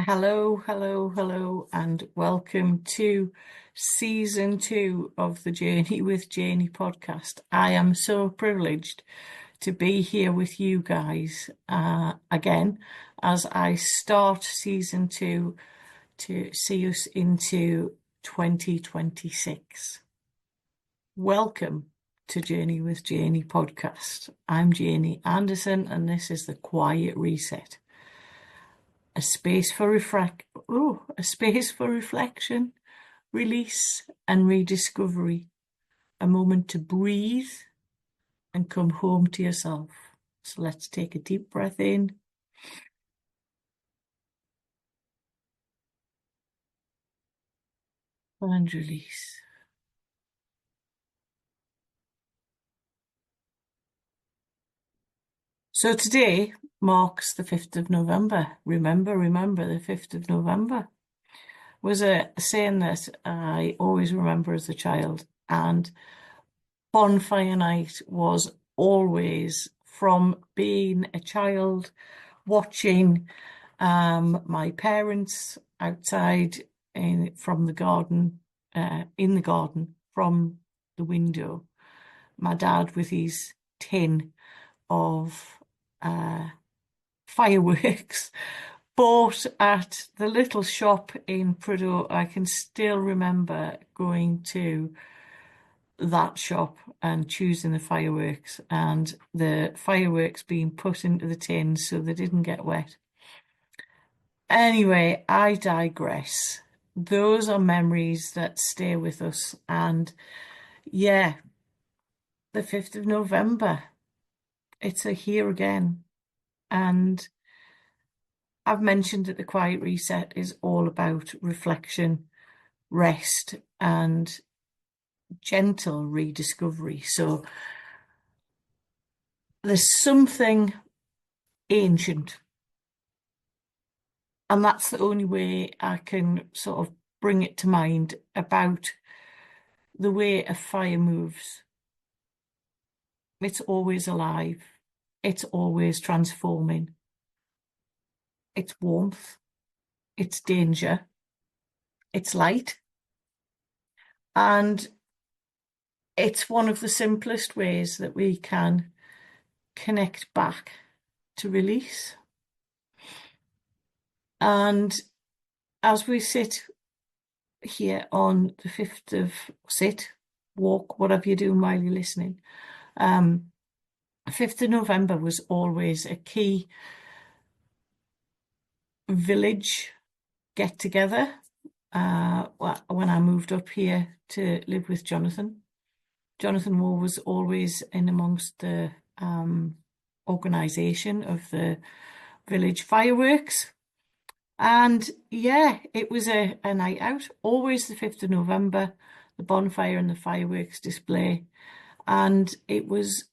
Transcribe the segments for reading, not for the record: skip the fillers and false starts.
Hello, hello, hello, and welcome to season 2 of the Journey with Janey podcast. I am so privileged to be here with you guys again as I start season 2 to see us into 2026. Welcome to Journey with Janey podcast. I'm Janey Anderson, and this is the Quiet Reset. A space for reflection, release, and rediscovery. A moment to breathe and come home to yourself. So let's take a deep breath in. And release. So today marks the 5th of November. Remember, the 5th of November was a saying that I always remember as a child. And bonfire night was always, from being a child, watching my parents outside from the garden, in the garden from the window. My dad with his tin of fireworks bought at the little shop in Prudhoe. I can still remember going to that shop and choosing the fireworks, and the fireworks being put into the tins so they didn't get wet. Anyway, I digress. Those are memories that stay with us. And yeah, the 5th of November, it's a here again. And I've mentioned that the Quiet Reset is all about reflection, rest, and gentle rediscovery. So there's something ancient, and that's the only way I can sort of bring it to mind about the way a fire moves. It's always alive. It's always transforming. It's warmth. It's danger. It's light. And it's one of the simplest ways that we can connect back to release. And as we sit here on the 5th of walk, whatever you're doing while you're listening, 5th of November was always a key village get together when I moved up here to live with Jonathan. Jonathan Moore was always in amongst the organisation of the village fireworks. And yeah, it was a night out, always the 5th of November, the bonfire and the fireworks display. And it was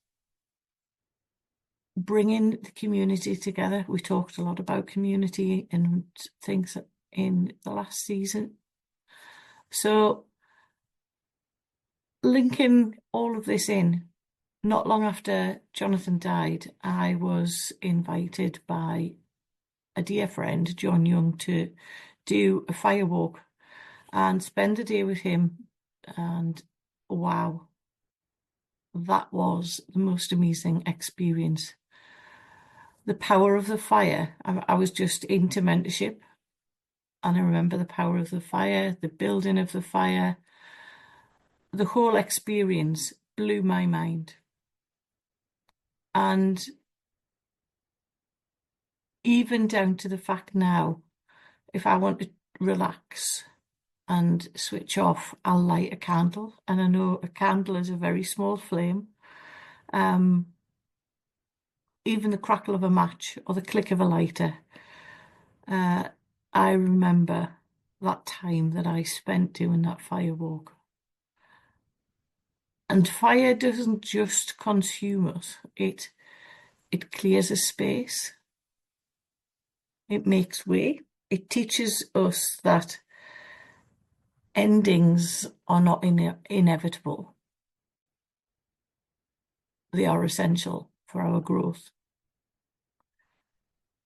bringing the community together. We talked a lot about community and things in the last season. So linking all of this in, not long after Jonathan died, I was invited by a dear friend, John Young, to do a fire walk and spend the day with him. And wow, that was the most amazing experience. The power of the fire. I was just into mentorship, and I remember the power of the fire, the building of the fire. The whole experience blew my mind. And even down to the fact now, if I want to relax and switch off, I'll light a candle. And I know a candle is a very small flame. Even the crackle of a match or the click of a lighter. I remember that time that I spent doing that fire walk. And fire doesn't just consume us, it clears a space. It makes way. It teaches us that endings are not inevitable. They are essential for our growth.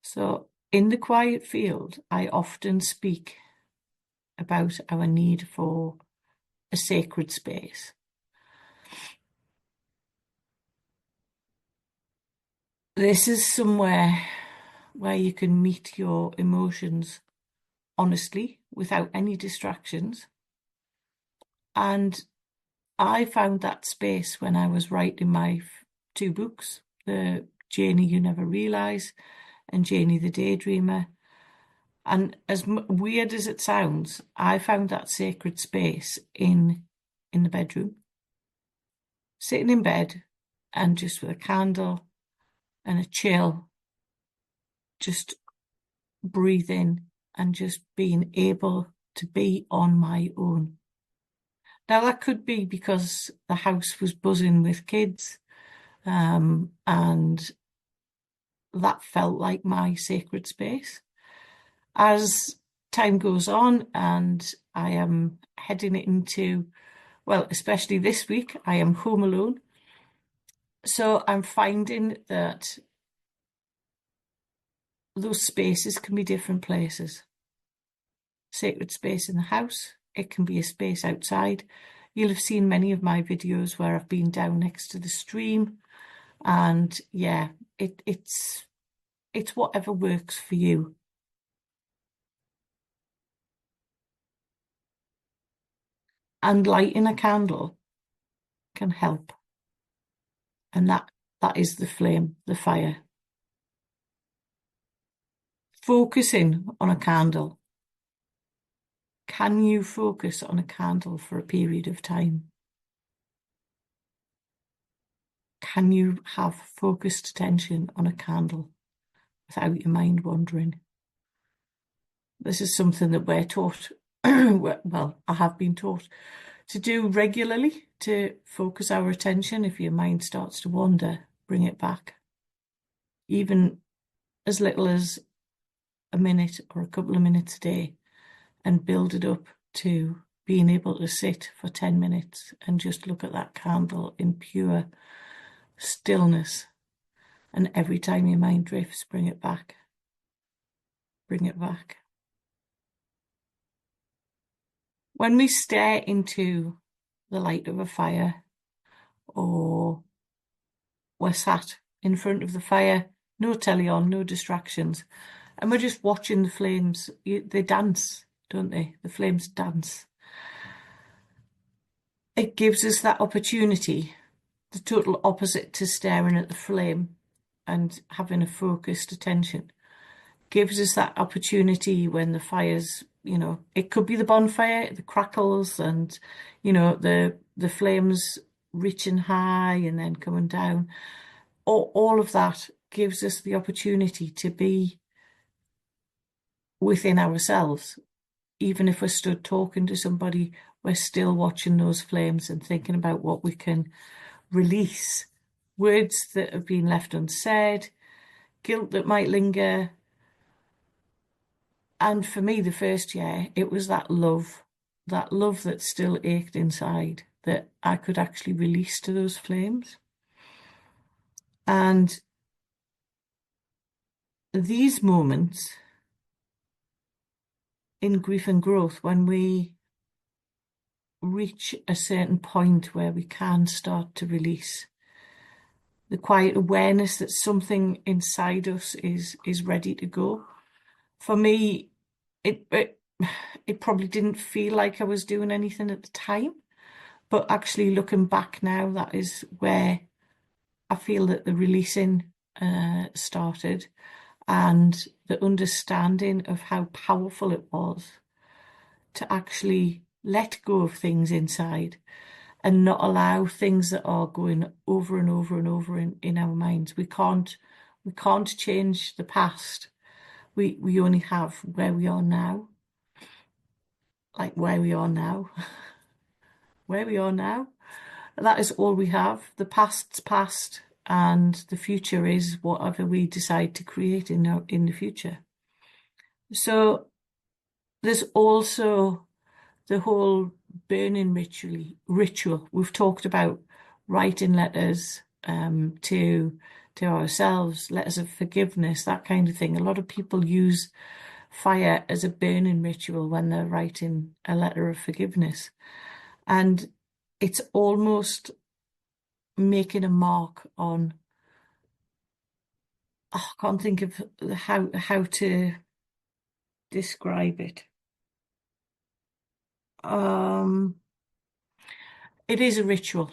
So in the quiet field, I often speak about our need for a sacred space. This is somewhere where you can meet your emotions honestly without any distractions. And I found that space when I was writing my two books, the Janey You Never Realise and Janey the Daydreamer. And as weird as it sounds, I found that sacred space in the bedroom, sitting in bed and just with a candle and a chill, just breathing and just being able to be on my own. Now, that could be because the house was buzzing with kids, and that felt like my sacred space. As time goes on and I am heading into, well, especially this week, I am home alone. So I'm finding that those spaces can be different places. Sacred space in the house, it can be a space outside. You'll have seen many of my videos where I've been down next to the stream, and yeah, it's whatever works for you. And lighting a candle can help. And that is the flame, the fire. Focusing on a candle. Can you focus on a candle for a period of time? Can you have focused attention on a candle without your mind wandering? This is something that we're taught, well, I have been taught to do regularly, to focus our attention. If your mind starts to wander, bring it back. Even as little as a minute or a couple of minutes a day, and build it up to being able to sit for 10 minutes and just look at that candle in pure stillness. And every time your mind drifts, bring it back. Bring it back. When we stare into the light of a fire, or we're sat in front of the fire, no telly on, no distractions, and we're just watching the flames, they dance, don't they? The flames dance. It gives us that opportunity, the total opposite to staring at the flame and having a focused attention. Gives us that opportunity when the fire's, it could be the bonfire, the crackles, and, the flames reaching high and then coming down. All of that gives us the opportunity to be within ourselves. Even if we're stood talking to somebody, we're still watching those flames and thinking about what we can release. Words that have been left unsaid, guilt that might linger. And for me, the first year, it was that love that still ached inside, that I could actually release to those flames. And these moments in grief and growth, when we reach a certain point where we can start to release, the quiet awareness that something inside us is ready to go. For me, it probably didn't feel like I was doing anything at the time, but actually looking back now, that is where I feel that the releasing started, and the understanding of how powerful it was to actually let go of things inside and not allow things that are going over and over and over in our minds. We can't change the past. We only have where we are now. Like where we are now. Where we are now. That is all we have. The past's past, and the future is whatever we decide to create in the future. So there's also the whole burning ritual. We've talked about writing letters to ourselves, letters of forgiveness, that kind of thing. A lot of people use fire as a burning ritual when they're writing a letter of forgiveness. And it's almost making a mark on, I can't think of how to describe it. It is a ritual.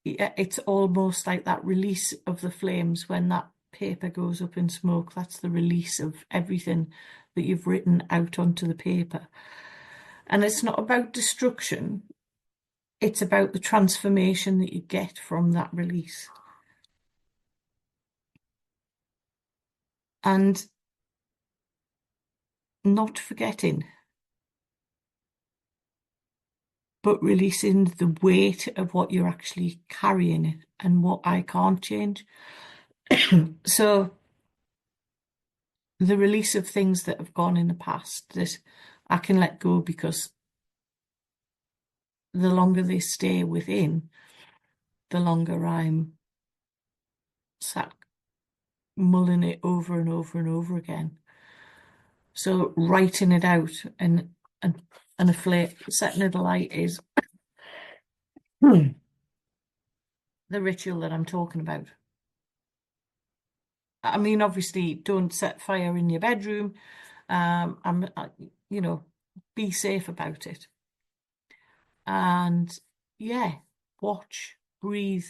It's almost like that release of the flames when that paper goes up in smoke. That's the release of everything that you've written out onto the paper. And it's not about destruction. It's about the transformation that you get from that release. And not forgetting, but releasing the weight of what you're actually carrying and what I can't change. So the release of things that have gone in the past that I can let go, because the longer they stay within, the longer I'm sat mulling it over and over and over again. So writing it out and a flame, setting it alight is the ritual that I'm talking about. I mean, obviously, don't set fire in your bedroom. You know, be safe about it. And yeah, watch, breathe,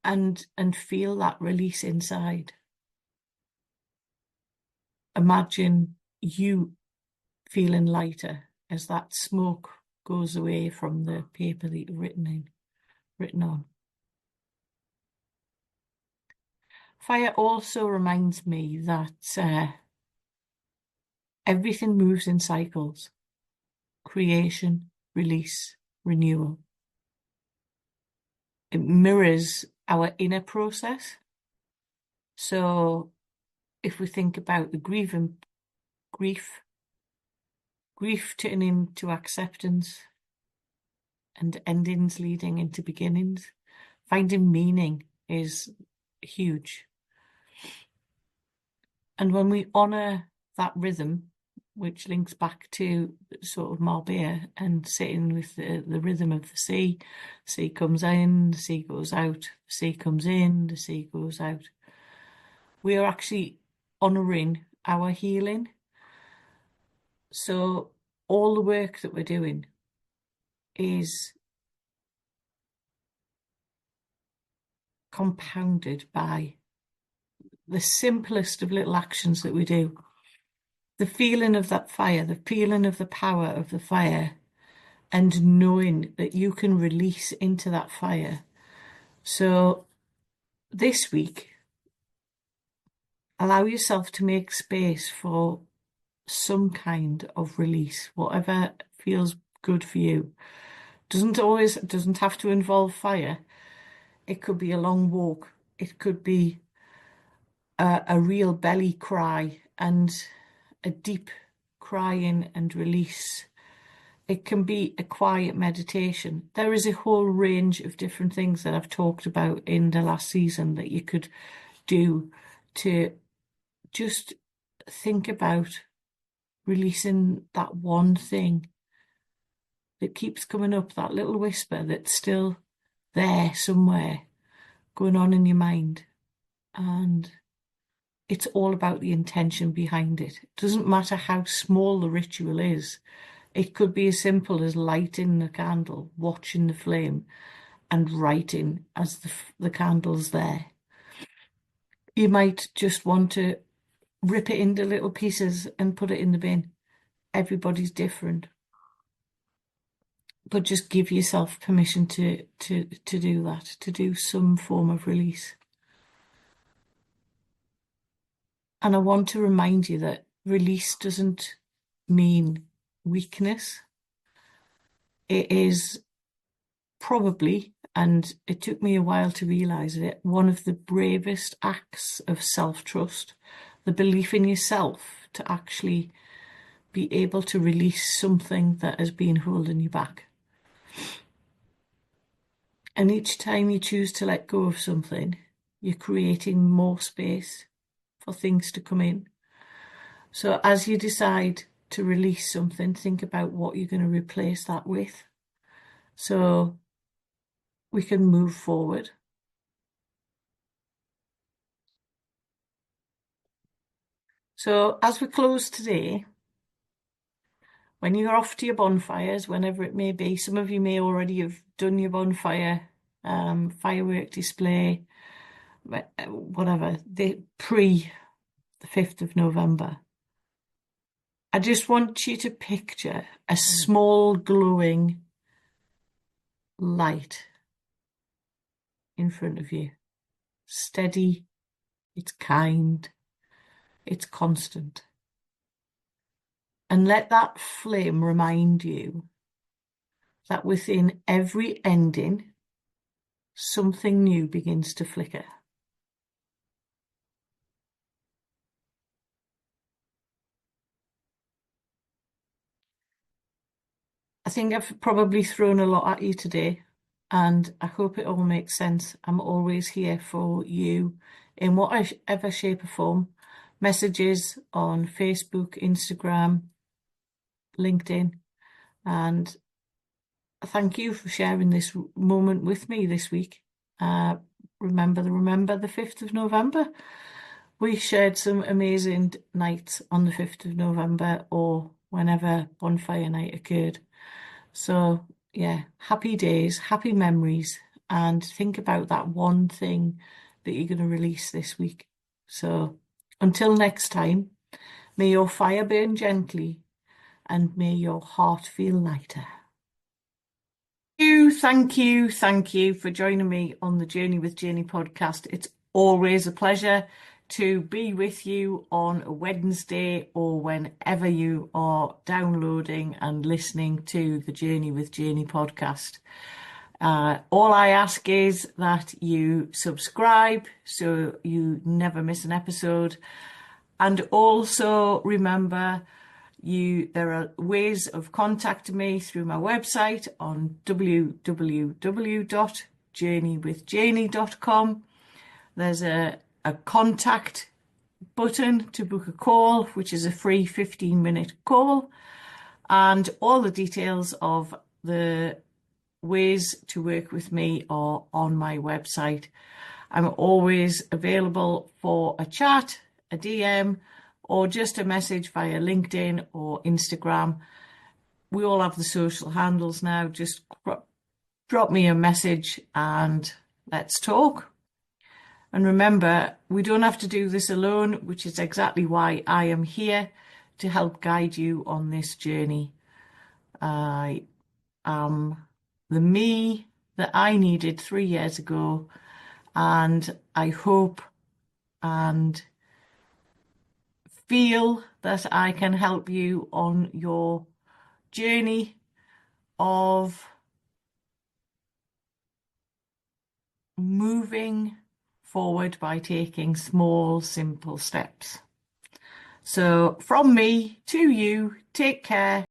and feel that release inside. Imagine you feeling lighter as that smoke goes away from the paper that you've written on. Fire also reminds me that everything moves in cycles: creation, release, renewal. It mirrors our inner process. So if we think about the grief turning into acceptance, and endings leading into beginnings, finding meaning is huge. And when we honour that rhythm, which links back to sort of Marbella and sitting with the rhythm of the sea comes in, the sea goes out, the sea comes in, the sea goes out. We are actually honouring our healing. So all the work that we're doing is compounded by the simplest of little actions that we do. The feeling of that fire, the feeling of the power of the fire, and knowing that you can release into that fire. So this week, allow yourself to make space for some kind of release, whatever feels good for you. Doesn't have to involve fire. It could be a long walk. It could be a real belly cry and a deep crying and release. It can be a quiet meditation. There is a whole range of different things that I've talked about in the last season that you could do to just think about releasing that one thing that keeps coming up, that little whisper that's still there somewhere going on in your mind. And it's all about the intention behind it. It doesn't matter how small the ritual is. It could be as simple as lighting the candle, watching the flame, and writing as the candle's there. You might just want to rip it into little pieces and put it in the bin. Everybody's different. But just give yourself permission to do that, to do some form of release. And I want to remind you that release doesn't mean weakness. It is probably, and it took me a while to realise it, one of the bravest acts of self-trust, the belief in yourself to actually be able to release something that has been holding you back. And each time you choose to let go of something, you're creating more space for things to come in. So as you decide to release something, think about what you're going to replace that with. So we can move forward. So as we close today, when you're off to your bonfires, whenever it may be, some of you may already have done your bonfire, firework display, whatever, the 5th of November. I just want you to picture a small glowing light in front of you. Steady, it's kind, it's constant. And let that flame remind you that within every ending, something new begins to flicker. I think I've probably thrown a lot at you today, and I hope it all makes sense. I'm always here for you in whatever shape or form. Messages on Facebook, Instagram, LinkedIn, and thank you for sharing this moment with me this week. Remember the 5th of November. We shared some amazing nights on the 5th of November or whenever bonfire night occurred. So yeah, happy days, happy memories, and think about that one thing that you're going to release this week. So until next time, may your fire burn gently and may your heart feel lighter. Thank you for joining me on the Journey with Janey podcast. It's always a pleasure to be with you on a Wednesday or whenever you are downloading and listening to the Journey with Janey podcast. All I ask is that you subscribe so you never miss an episode. And also remember, there are ways of contacting me through my website on www.journeywithjaney.com. There's a contact button to book a call, which is a free 15-minute call, and all the details of the ways to work with me are on my website. I'm always available for a chat, a DM, or just a message via LinkedIn or Instagram. We all have the social handles now. Just drop me a message and let's talk. And remember, we don't have to do this alone, which is exactly why I am here to help guide you on this journey. I am the me that I needed 3 years ago, and I hope and feel that I can help you on your journey of moving forward by taking small, simple steps. So from me to you, take care.